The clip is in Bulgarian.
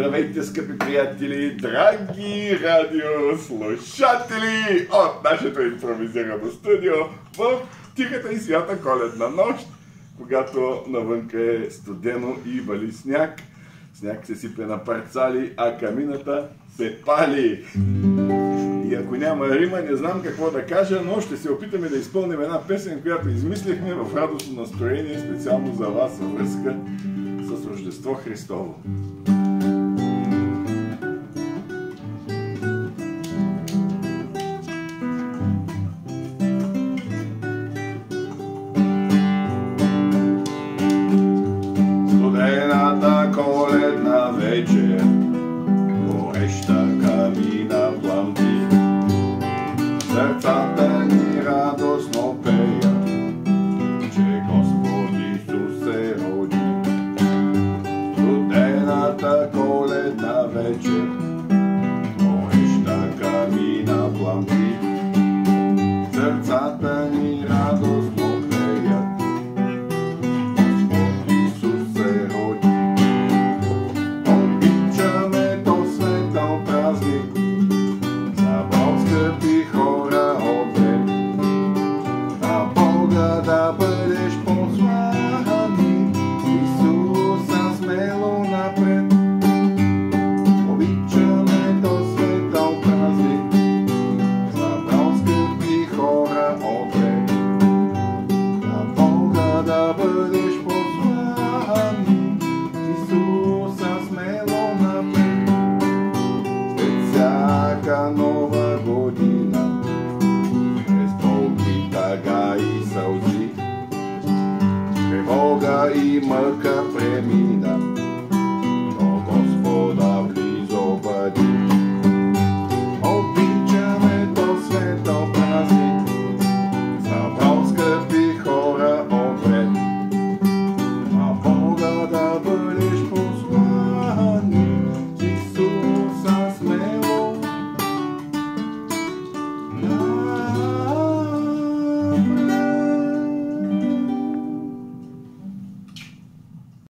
Здравейте, скъпи приятели, драги радиослушатели от нашето импровизирано студио в тихата и свята коледна нощ, когато навънка е студено и вали сняг. Сняг се сипе на парцали, а камината се пали. И ако няма рима, не знам какво да кажа, но ще се опитаме да изпълним една песен, която измислихме в радостно настроение, специално за вас във връзка с Рождество Христово. Студената коледна вечер, гореща камина пламти, сърцата ни радостно пеят, че Господ Исус се роди. Студената коледна вечер, гореща камина пламти, сърцата ни радостно пеят, Господ Исус се роди. Обичаме то светъл празник, събрал скъпи хора отвед, на Бога да бъдеш послани, Исуса смело напред. Обичаме то светъл празник, събрал скъпи хора отвед, на Бога да бъдеш послани, Исуса смело напред. След всяка нова година, през болки, тъга и сълзи, тревога и мъка